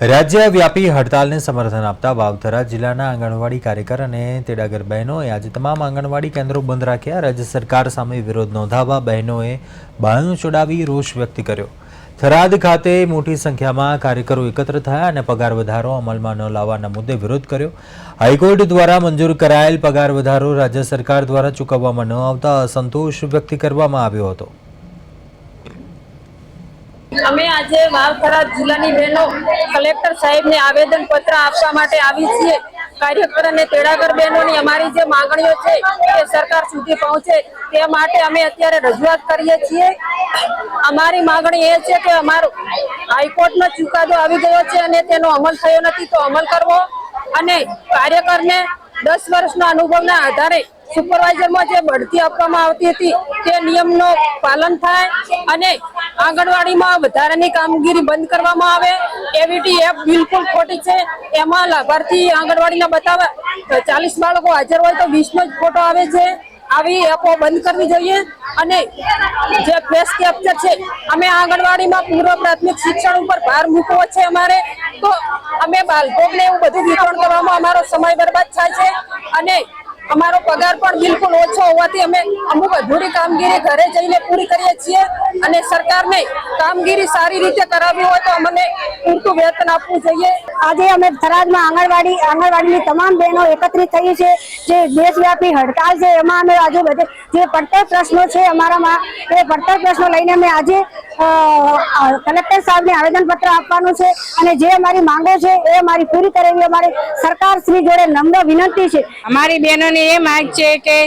રાજ્યવ્યાપી હડતાલને સમર્થન આપતા વાવથરા જિલ્લાના આંગણવાડી કાર્યકર અને તેડાગર બહેનોએ આજે તમામ આંગણવાડી કેન્દ્રો બંધ રાખ્યા। રાજ્ય સરકાર સામે વિરોધ નોંધાવવા બહેનોએ બાયણું ચડાવી રોષ વ્યક્ત કર્યો। થરાદ ખાતે મોટી સંખ્યામાં કાર્યકરો એકત્ર થયા અને પગાર વધારો અમલમાં ન લાવવાના મુદ્દે વિરોધ કર્યો। હાઈકોર્ટ દ્વારા મંજૂર કરાયેલ પગાર વધારો રાજ્ય સરકાર દ્વારા ચૂકવવામાં ન આવતા અસંતોષ વ્યક્ત કરવામાં આવ્યો હતો। અમે આજે વાવથરા જિલ્લાની બહેનો કલેક્ટર સાહેબને આવેદન પત્ર આપવા માટે આવી છીએ। કાર્યકર અને તેડાગર બહેનોની અમારી જે માંગણીઓ છે એ સરકાર સુધી પહોંચે તે માટે અમે અત્યારે રજૂઆત કરીએ છીએ। અમારી માંગણી એ છે કે અમારો હાઈકોર્ટનો ચુકાદો આવી ગયો છે અને તેનો અમલ થયો નથી તો અમલ કરવો અને કાર્યકરને 10 વર્ષના અનુભવના આધારે સુપરવાઇઝરમાં જે બઢતી આપવામાં આવતી હતી તે નિયમનો પાલન થાય અને આંગણવાડીમાં વધારાની કામગીરી બંધ કરવામાં આવે। એવીટી એપ બિલકુલ ખોટી છે। એમાં લાભાર્થી આંગણવાડીના બતાવે 40 બાળકો હાજર હોય તો 20નો જ ફોટો આવે છે। આવી એપો બંધ કરવી જોઈએ અને જે ફેસ કેપ્ચર છે અમે આંગણવાડીમાં પૂર્વ પ્રાથમિક શિક્ષણ ઉપર ભાર મૂકવો છે અમારે તો અમે બાળકોને એવું બધું વિતરણ કરવામાં અમારો સમય બરબાદ થાય છે અને અમારો પગાર પણ બિલકુલ ઓછો હોવાથી અમે અમુક અધૂરી કામગીરી ઘરે જઈને પૂરી કરીએ છીએ અને સરકારને કામગીરી સારી રીતે કરાવવી હોય તો અમને પૂરતું વેતન આપવું જોઈએ। આજે અમે થરાદમાં આંગણવાડીની તમામ બહેનો એકત્રિત થઈ છે। જે દેશવ્યાપી હડતાલ છે એમાં અમે આજે બધે જે પડતર પ્રશ્નો છે અમારામાં એ પડતર પ્રશ્નો લઈને અમે આજે કલેક્ટર સાહેબને આવેદનપત્ર આપવાનું છે અને જે અમારી માંગો છે એ અમારી પૂરી કરવી અમારી સરકાર શ્રી જોડે નમ્ર વિનંતી છે। અમારી બહેનોને એ માંગ છે કે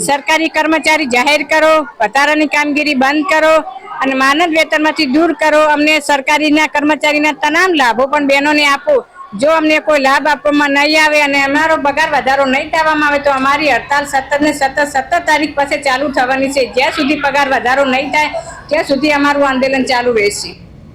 સરકારી કર્મચારી જાહેર કરો, વધારાની કામગીરી બંધ કરો અને માનદ વેતનમાંથી દૂર કરો। અમને સરકારીના કર્મચારીના તમામ લાભો પણ બહેનોને આપો। જો અમને કોઈ લાભ આપવામાં નહીં આવે અને અમારો પગાર વધારો નહીં થવામાં આવે તો અમારી હડતાલ સતત તારીખ પાસે ચાલુ થવાની છે। જ્યાં સુધી પગાર વધારો નહીં થાય ત્યાં સુધી અમારું આંદોલન ચાલુ રહેશે।